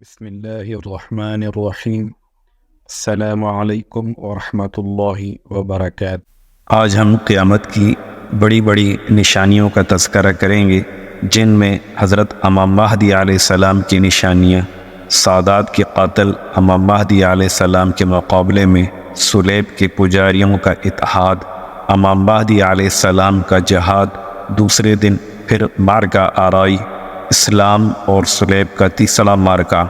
بسم اللہ الرحمن الرحیم۔ السلام علیکم ورحمۃ اللہ وبرکاتہ۔ آج ہم قیامت کی بڑی بڑی نشانیوں کا تذکرہ کریں گے، جن میں حضرت امام مہدی علیہ السلام کی نشانیاں، سادات کے قاتل امام مہدی علیہ السلام کے مقابلے میں سلیب کے پجاریوں کا اتحاد، امام مہدی علیہ السلام کا جہاد، دوسرے دن پھر مارکہ آرائی، اسلام اور سلیب کا تیسرا مارکہ،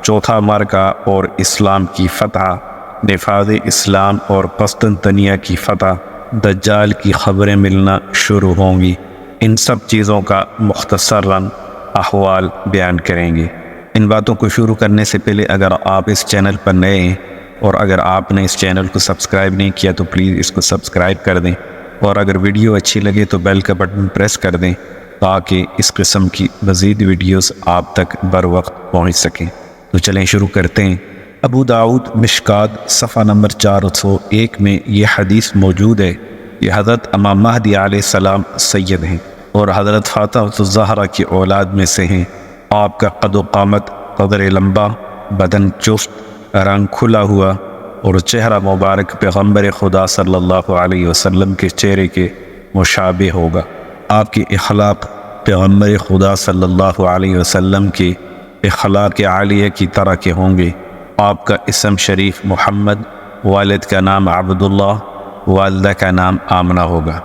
چوتھا مارکہ اور اسلام کی فتح، نفاذ اسلام اور قسطنطنیہ کی فتح، دجال کی خبریں ملنا شروع ہوں گی۔ ان سب چیزوں کا مختصراً احوال بیان کریں گے۔ ان باتوں کو شروع کرنے سے پہلے اگر آپ اس چینل پر نئے ہیں اور اگر آپ نے اس چینل کو سبسکرائب نہیں کیا تو پلیز اس کو سبسکرائب کر دیں، اور اگر ویڈیو اچھی لگے تو بیل کا بٹن پریس کر دیں تاکہ اس قسم کی مزید ویڈیوز آپ تک بر وقت پہنچ سکیں۔ تو چلیں شروع کرتے ہیں۔ ابو داؤد مشکات صفحہ نمبر 401 میں یہ حدیث موجود ہے۔ یہ حضرت امام مہدی علیہ السلام سید ہیں اور حضرت فاطمہ الزہرا کی اولاد میں سے ہیں۔ آپ کا قد و قامت قدر لمبا، بدن چست، رنگ کھلا ہوا اور چہرہ مبارک پیغمبر خدا صلی اللہ علیہ وسلم کے چہرے کے مشابہ ہوگا۔ آپ کے اخلاق پیغمبر خدا صلی اللہ علیہ وسلم کے اخلاق عالیہ کی طرح کے ہوں گے۔ آپ کا اسم شریف محمد، والد کا نام عبداللہ، والدہ کا نام آمنہ ہوگا۔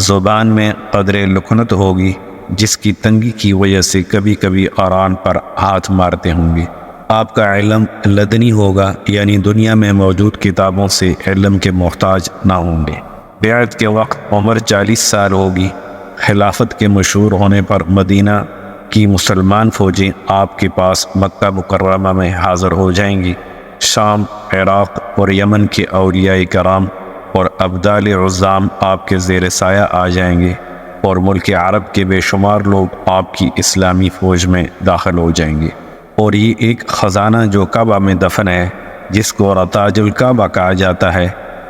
زبان میں قدر لکنت ہوگی، جس کی تنگی کی وجہ سے کبھی کبھی قرآن پر ہاتھ مارتے ہوں گے۔ آپ کا علم لدنی ہوگا، یعنی دنیا میں موجود کتابوں سے علم کے محتاج نہ ہوں گے۔ بیعت کے وقت عمر 40 سال ہوگی۔ خلافت کے مشہور ہونے پر مدینہ کی مسلمان فوجیں آپ کے پاس مکہ مکرمہ میں حاضر ہو جائیں گی۔ شام، عراق اور یمن کے اولیاء کرام اور ابدال عظام آپ کے زیر سایہ آ جائیں گے، اور ملک عرب کے بے شمار لوگ آپ کی اسلامی فوج میں داخل ہو جائیں گے۔ اور یہ ایک خزانہ جو کعبہ میں دفن ہے، جس کو رتاج الکعبہ کہا جاتا ہے،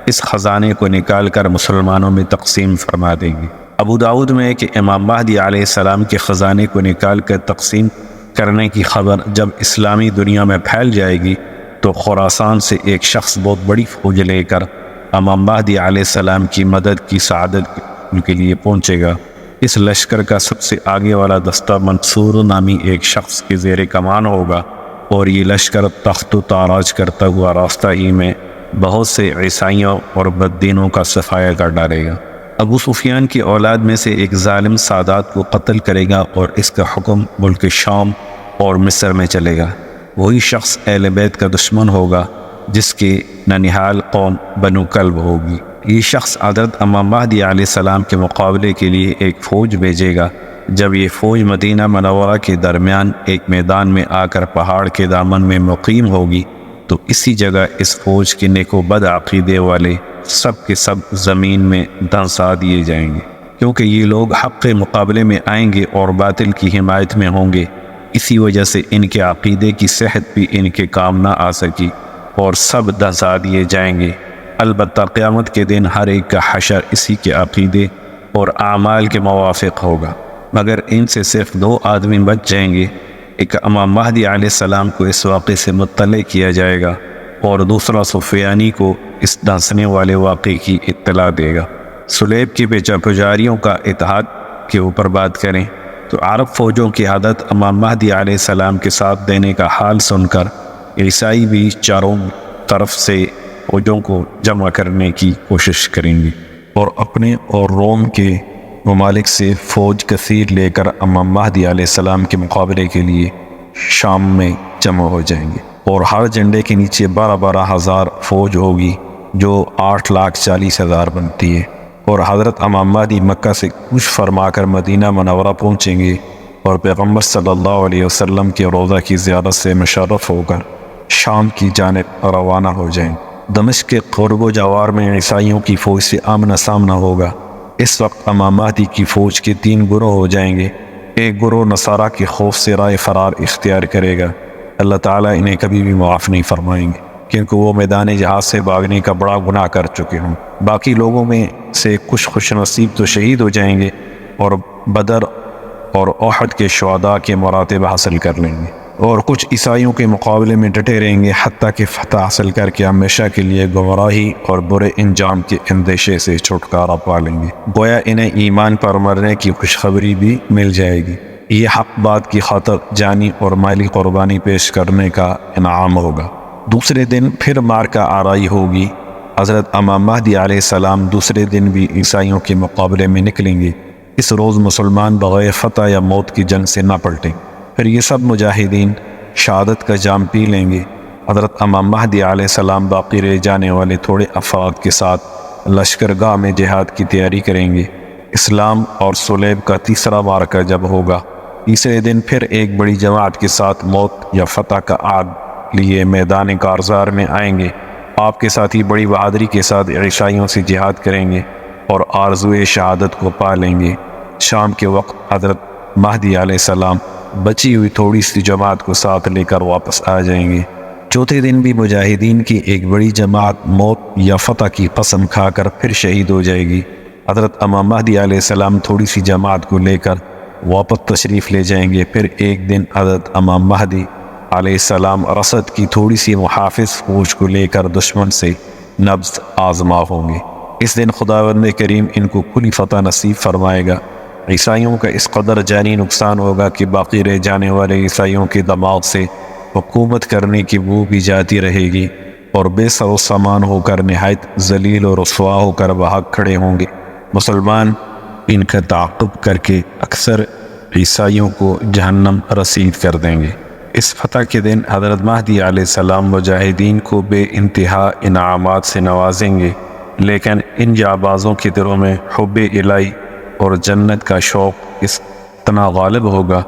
اس خزانے کو نکال کر مسلمانوں میں تقسیم فرما دیں گے۔ ابو داؤد میں ہے کہ امام مہدی علیہ السلام کے خزانے کو نکال کر تقسیم کرنے کی خبر جب اسلامی دنیا میں پھیل جائے گی تو خراسان سے ایک شخص بہت بڑی فوج لے کر امام مہدی علیہ السلام کی مدد کی سعادت کے لیے پہنچے گا۔ اس لشکر کا سب سے آگے والا دستہ منصور نامی ایک شخص کے زیر کمان ہوگا، اور یہ لشکر تخت و تاراج کرتا ہوا راستہ ہی میں بہت سے عیسائیوں اور بددینوں کا صفایا کر ڈالے گا۔ ابو سفیان کی اولاد میں سے ایک ظالم سادات کو قتل کرے گا، اور اس کا حکم ملک شام اور مصر میں چلے گا۔ وہی شخص اہل بیت کا دشمن ہوگا، جس کے ننہال قوم بنو کلب ہوگی۔ یہ شخص حضرت امام مہدی علیہ السلام کے مقابلے کے لیے ایک فوج بھیجے گا۔ جب یہ فوج مدینہ منورہ کے درمیان ایک میدان میں آ کر پہاڑ کے دامن میں مقیم ہوگی تو اسی جگہ اس فوج کے نیک و بد عقیدے والے سب کے سب زمین میں دھنسا دیے جائیں گے، کیونکہ یہ لوگ حق کے مقابلے میں آئیں گے اور باطل کی حمایت میں ہوں گے۔ اسی وجہ سے ان کے عقیدے کی صحت بھی ان کے کام نہ آ سکی اور سب دھنسا دیے جائیں گے۔ البتہ قیامت کے دن ہر ایک کا حشر اسی کے عقیدے اور اعمال کے موافق ہوگا، مگر ان سے صرف 2 آدمی بچ جائیں گے۔ ایک امام مہدی علیہ السلام کو اس واقعے سے مطلع کیا جائے گا، اور دوسرا سفیانی کو اس دھنسنے والے واقعے کی اطلاع دے گا۔ سلیب کے پجاریوں کا اتحاد کے اوپر بات کریں تو عرب فوجوں کی حضرت امام مہدی علیہ السلام کے ساتھ دینے کا حال سن کر عیسائی بھی چاروں طرف سے فوجوں کو جمع کرنے کی کوشش کریں گے، اور اپنے اور روم کے ممالک سے فوج کثیر لے کر امام مہدی علیہ السلام کے مقابلے کے لیے شام میں جمع ہو جائیں گے، اور ہر جھنڈے کے نیچے 12 ہزار فوج ہوگی، جو 8,40,000 بنتی ہے۔ اور حضرت امام مہدی مکہ سے کوچ فرما کر مدینہ منورہ پہنچیں گے، اور پیغمبر صلی اللہ علیہ وسلم کے روضہ کی زیارت سے مشرف ہو کر شام کی جانب روانہ ہو جائیں۔ دمشق کے قرب و جوار میں عیسائیوں کی فوج سے آمنا سامنا ہوگا۔ اس وقت امام مہدی کی فوج کے 3 گروہ ہو جائیں گے۔ ایک گروہ نصارہ کے خوف سے رائے فرار اختیار کرے گا۔ اللہ تعالیٰ انہیں کبھی بھی معاف نہیں فرمائیں گے، کیونکہ وہ میدان جہاد سے بھاگنے کا بڑا گناہ کر چکے ہوں۔ باقی لوگوں میں سے کچھ خوش نصیب تو شہید ہو جائیں گے اور بدر اور احد کے شہداء کے مراتب حاصل کر لیں گے، اور کچھ عیسائیوں کے مقابلے میں ڈٹے رہیں گے حتیٰ کہ فتح حاصل کر کے ہمیشہ کے لیے گمراہی اور برے انجام کے اندیشے سے چھٹکارا پا لیں گے۔ گویا انہیں ایمان پر مرنے کی خوشخبری بھی مل جائے گی۔ یہ حق بات کی خاطر جانی اور مالی قربانی پیش کرنے کا انعام ہوگا۔ دوسرے دن پھر مارکہ آرائی ہوگی۔ حضرت امام مہدی علیہ السلام دوسرے دن بھی عیسائیوں کے مقابلے میں نکلیں گے۔ اس روز مسلمان بغیر فتح یا موت کی جنگ سے نہ پلٹیں۔ پھر یہ سب مجاہدین شہادت کا جام پی لیں گے۔ حضرت امام مہدی علیہ السلام باقی رہ جانے والے تھوڑے افراد کے ساتھ لشکرگاہ میں جہاد کی تیاری کریں گے۔ اسلام اور صلیب کا تیسرا مارکہ جب ہوگا، تیسرے دن پھر ایک بڑی جماعت کے ساتھ موت یا فتح کا عہد لیے میدان کارزار میں آئیں گے۔ آپ کے ساتھی بڑی بہادری کے ساتھ عیسائیوں سے جہاد کریں گے اور آرزوئے شہادت کو پا لیں گے۔ شام کے وقت حضرت مہدی علیہ السلام بچی ہوئی تھوڑی سی جماعت کو ساتھ لے کر واپس آ جائیں گے۔ چوتھے دن بھی مجاہدین کی ایک بڑی جماعت موت یا فتح کی قسم کھا کر پھر شہید ہو جائے گی۔ حضرت امام مہدی علیہ السلام تھوڑی سی جماعت کو لے کر واپس تشریف لے جائیں گے۔ پھر ایک دن حضرت امام مہدی علیہ السلام رسد کی تھوڑی سی محافظ فوج کو لے کر دشمن سے نبض آزما ہوں گے۔ اس دن خداوند کریم ان کو کلی فتح نصیب فرمائے گا۔ عیسائیوں کا اس قدر جانی نقصان ہوگا کہ باقی رہ جانے والے عیسائیوں کے دماغ سے حکومت کرنے کی بو بھی جاتی رہے گی اور بے سر و سامان ہو کر نہایت ذلیل و رسوا ہو کر بھاگ کھڑے ہوں گے۔ مسلمان ان کا تعاقب کر کے اکثر عیسائیوں کو جہنم رسید کر دیں گے۔ اس فتح کے دن حضرت مہدی علیہ السلام مجاہدین کو بے انتہا انعامات سے نوازیں گے، لیکن ان جانبازوں کے دلوں میں حب الہی اور جنت کا شوق اتنا غالب ہوگا،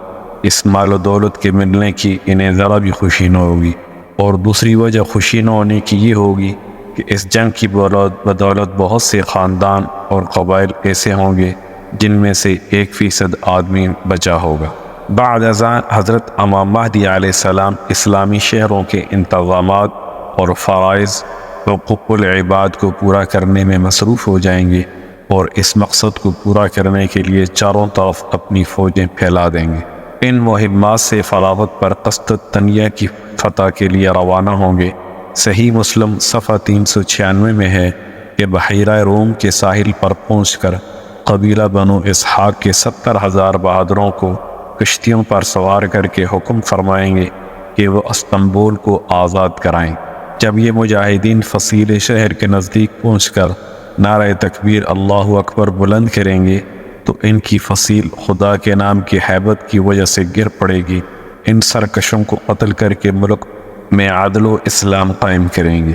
اس مال و دولت کے ملنے کی انہیں ذرا بھی خوشی نہ ہوگی۔ اور دوسری وجہ خوشی نہ ہونے کی یہ ہوگی کہ اس جنگ کی بدولت بہت سے خاندان اور قبائل ایسے ہوں گے جن میں سے 1% آدمی بچا ہوگا۔ بعد ازاں حضرت امام مہدی علیہ السلام اسلامی شہروں کے انتظامات اور فرائض حقوق العباد کو پورا کرنے میں مصروف ہو جائیں گے اور اس مقصد کو پورا کرنے کے لیے چاروں طرف اپنی فوجیں پھیلا دیں گے۔ ان مہمات سے فلاوت پر قسطنطنیہ کی فتح کے لیے روانہ ہوں گے۔ صحیح مسلم صفحہ 396 میں ہے کہ بحیرہ روم کے ساحل پر پہنچ کر قبیلہ بنو اسحاق کے 70,000 بہادروں کو کشتیوں پر سوار کر کے حکم فرمائیں گے کہ وہ استنبول کو آزاد کرائیں۔ جب یہ مجاہدین فصیل شہر کے نزدیک پہنچ کر نعرہ تکبیر اللہ اکبر بلند کریں گے تو ان کی فصیل خدا کے نام کی ہیبت کی وجہ سے گر پڑے گی۔ ان سرکشوں کو قتل کر کے ملک میں عدل و اسلام قائم کریں گے۔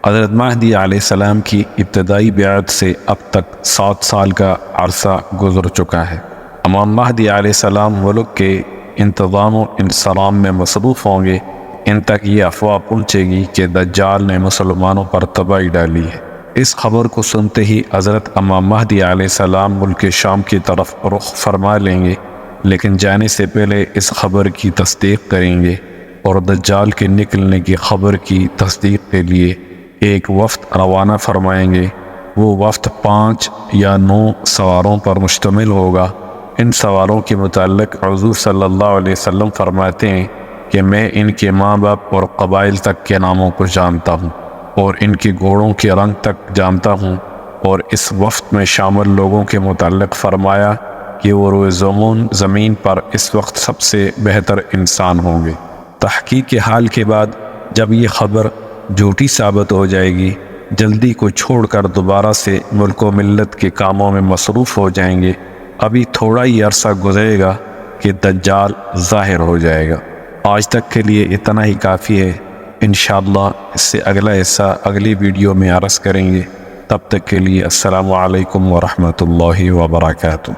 حضرت مہدی علیہ السلام کی ابتدائی بیعت سے اب تک 7 سال کا عرصہ گزر چکا ہے۔ امام مہدی علیہ السلام ملک کے انتظام و انصرام میں مصروف ہوں گے۔ ان تک یہ افواہ پہنچے گی کہ دجال نے مسلمانوں پر تباہی ڈالی ہے۔ اس خبر کو سنتے ہی حضرت امام مہدی علیہ السلام ملک شام کی طرف رخ فرما لیں گے، لیکن جانے سے پہلے اس خبر کی تصدیق کریں گے اور دجال کے نکلنے کی خبر کی تصدیق کے لیے ایک وفد روانہ فرمائیں گے۔ وہ وفد 5 یا 9 سواروں پر مشتمل ہوگا۔ ان سواروں کے متعلق حضور صلی اللہ علیہ وسلم فرماتے ہیں کہ میں ان کے ماں باپ اور قبائل تک کے ناموں کو جانتا ہوں اور ان کے گھوڑوں کے رنگ تک جانتا ہوں۔ اور اس وفد میں شامل لوگوں کے متعلق فرمایا کہ وہ روئے زمین پر اس وقت سب سے بہتر انسان ہوں گے۔ تحقیق کے حال کے بعد جب یہ خبر جھوٹی ثابت ہو جائے گی، جلدی کو چھوڑ کر دوبارہ سے ملک و ملت کے کاموں میں مصروف ہو جائیں گے۔ ابھی تھوڑا ہی عرصہ گزرے گا کہ دجال ظاہر ہو جائے گا۔ آج تک کے لیے اتنا ہی کافی ہے۔ انشاءاللہ اس سے اگلا حصہ اگلی ویڈیو میں عرض کریں گے۔ تب تک کے لیے السلام علیکم ورحمۃ اللہ وبرکاتہ۔